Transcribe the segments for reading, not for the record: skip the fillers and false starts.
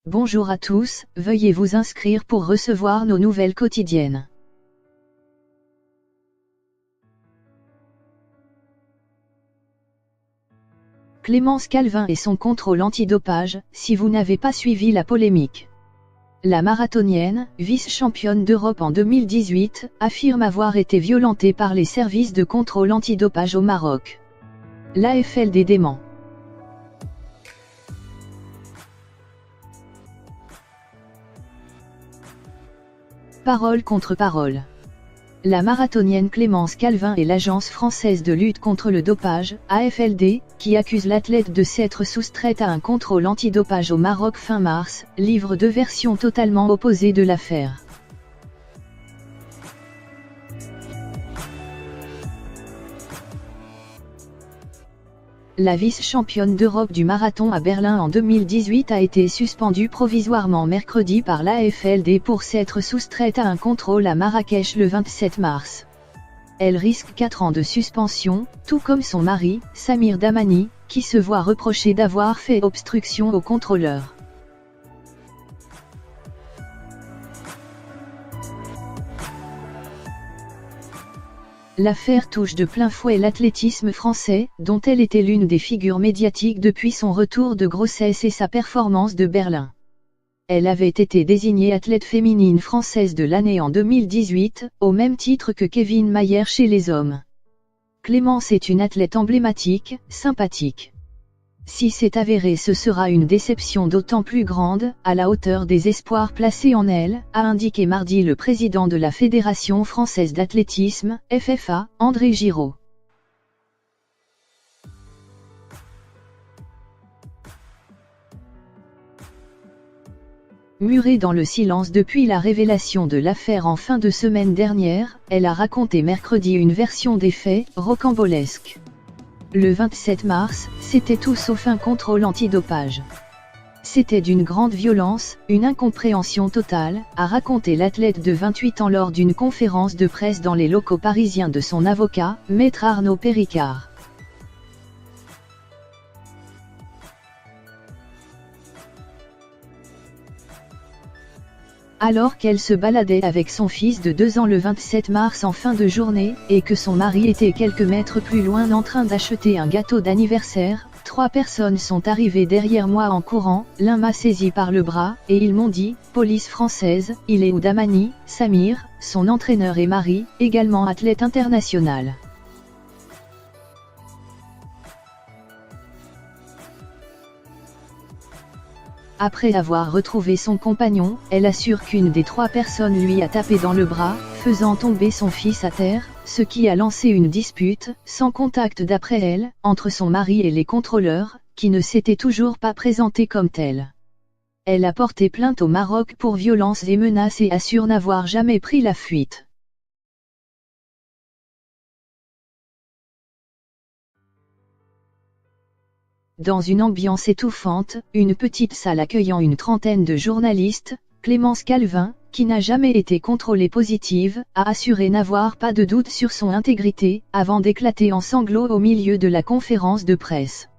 Bonjour à tous, veuillez vous inscrire pour recevoir nos nouvelles quotidiennes. Clémence Calvin et son contrôle antidopage, si vous n'avez pas suivi la polémique. La marathonienne, vice-championne d'Europe en 2018, affirme avoir été violentée par les services de contrôle antidopage au Maroc. L'AFLD dément. Parole contre parole. La marathonienne Clémence Calvin et l'Agence française de lutte contre le dopage, AFLD, qui accuse l'athlète de s'être soustraite à un contrôle antidopage au Maroc fin mars, livrent deux versions totalement opposées de l'affaire. La vice-championne d'Europe du marathon à Berlin en 2018 a été suspendue provisoirement mercredi par l'AFLD pour s'être soustraite à un contrôle à Marrakech le 27 mars. Elle risque 4 ans de suspension, tout comme son mari, Samir Dahmani, qui se voit reprocher d'avoir fait obstruction au contrôleur. L'affaire touche de plein fouet l'athlétisme français, dont elle était l'une des figures médiatiques depuis son retour de grossesse et sa performance de Berlin. Elle avait été désignée athlète féminine française de l'année en 2018, au même titre que Kevin Mayer chez les hommes. Clémence est une athlète emblématique, sympathique. Si c'est avéré, ce sera une déception d'autant plus grande, à la hauteur des espoirs placés en elle, a indiqué mardi le président de la Fédération française d'athlétisme, FFA, André Giraud. Murée dans le silence depuis la révélation de l'affaire en fin de semaine dernière, elle a raconté mercredi une version des faits, rocambolesque. Le 27 mars, c'était tout sauf un contrôle antidopage. C'était d'une grande violence, une incompréhension totale, a raconté l'athlète de 28 ans lors d'une conférence de presse dans les locaux parisiens de son avocat, maître Arnaud Péricard. Alors qu'elle se baladait avec son fils de 2 ans le 27 mars en fin de journée, et que son mari était quelques mètres plus loin en train d'acheter un gâteau d'anniversaire, 3 personnes sont arrivées derrière moi en courant, l'un m'a saisi par le bras, et ils m'ont dit « Police française, il est où Dahmani, Samir, son entraîneur et mari, également athlète international ». Après avoir retrouvé son compagnon, elle assure qu'une des 3 personnes lui a tapé dans le bras, faisant tomber son fils à terre, ce qui a lancé une dispute, sans contact d'après elle, entre son mari et les contrôleurs, qui ne s'étaient toujours pas présentés comme tels. Elle a porté plainte au Maroc pour violences et menaces et assure n'avoir jamais pris la fuite. Dans une ambiance étouffante, une petite salle accueillant une trentaine de journalistes, Clémence Calvin, qui n'a jamais été contrôlée positive, a assuré n'avoir pas de doute sur son intégrité, avant d'éclater en sanglots au milieu de la conférence de presse.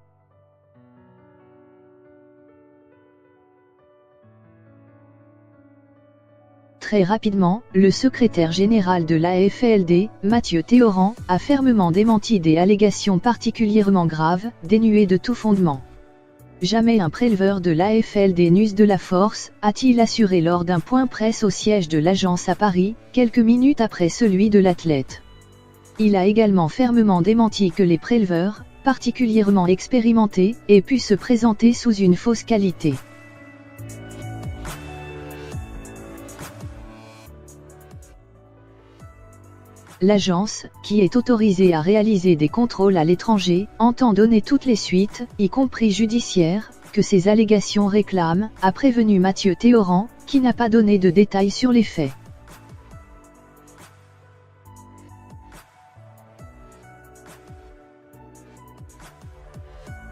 Très rapidement, le secrétaire général de l'AFLD, Mathieu Théoran, a fermement démenti des allégations particulièrement graves, dénuées de tout fondement. Jamais un préleveur de l'AFLD n'use de la force, a-t-il assuré lors d'un point presse au siège de l'agence à Paris, quelques minutes après celui de l'athlète. Il a également fermement démenti que les préleveurs, particulièrement expérimentés, aient pu se présenter sous une fausse qualité. L'agence, qui est autorisée à réaliser des contrôles à l'étranger, entend donner toutes les suites, y compris judiciaires, que ces allégations réclament, a prévenu Mathieu Théoran, qui n'a pas donné de détails sur les faits.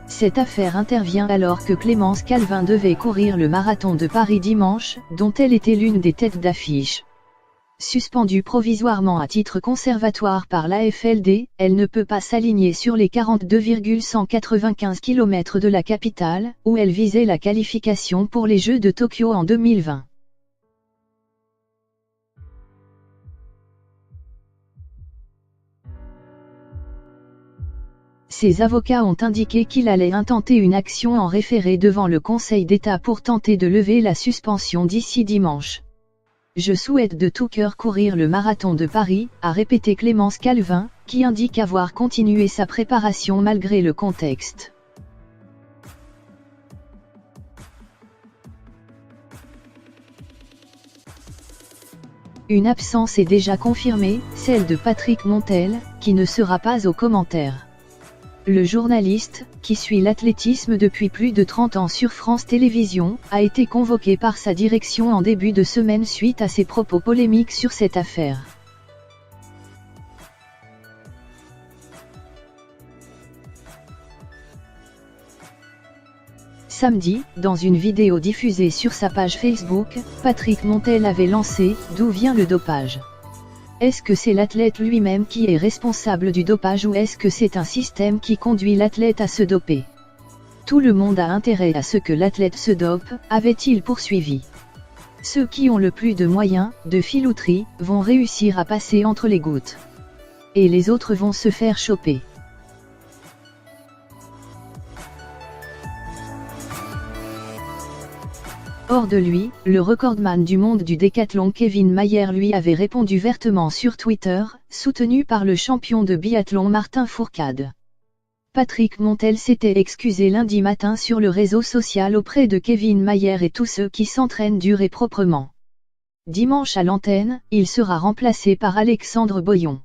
Cette affaire intervient alors que Clémence Calvin devait courir le marathon de Paris dimanche, dont elle était l'une des têtes d'affiche. Suspendue provisoirement à titre conservatoire par l'AFLD, elle ne peut pas s'aligner sur les 42,195 km de la capitale, où elle visait la qualification pour les Jeux de Tokyo en 2020. Ses avocats ont indiqué qu'il allait intenter une action en référé devant le Conseil d'État pour tenter de lever la suspension d'ici dimanche. Je souhaite de tout cœur courir le marathon de Paris, a répété Clémence Calvin, qui indique avoir continué sa préparation malgré le contexte. Une absence est déjà confirmée, celle de Patrick Montel, qui ne sera pas aux commentaires. Le journaliste, qui suit l'athlétisme depuis plus de 30 ans sur France Télévisions, a été convoqué par sa direction en début de semaine suite à ses propos polémiques sur cette affaire. Samedi, dans une vidéo diffusée sur sa page Facebook, Patrick Montel avait lancé « D'où vient le dopage ? Est-ce que c'est l'athlète lui-même qui est responsable du dopage ou est-ce que c'est un système qui conduit l'athlète à se doper ? Tout le monde a intérêt à ce que l'athlète se dope, avait-il poursuivi. Ceux qui ont le plus de moyens, de filouterie, vont réussir à passer entre les gouttes. Et les autres vont se faire choper. Hors de lui, le recordman du monde du décathlon Kevin Mayer lui avait répondu vertement sur Twitter, soutenu par le champion de biathlon Martin Fourcade. Patrick Montel s'était excusé lundi matin sur le réseau social auprès de Kevin Mayer et tous ceux qui s'entraînent dur et proprement. Dimanche à l'antenne, il sera remplacé par Alexandre Boyon.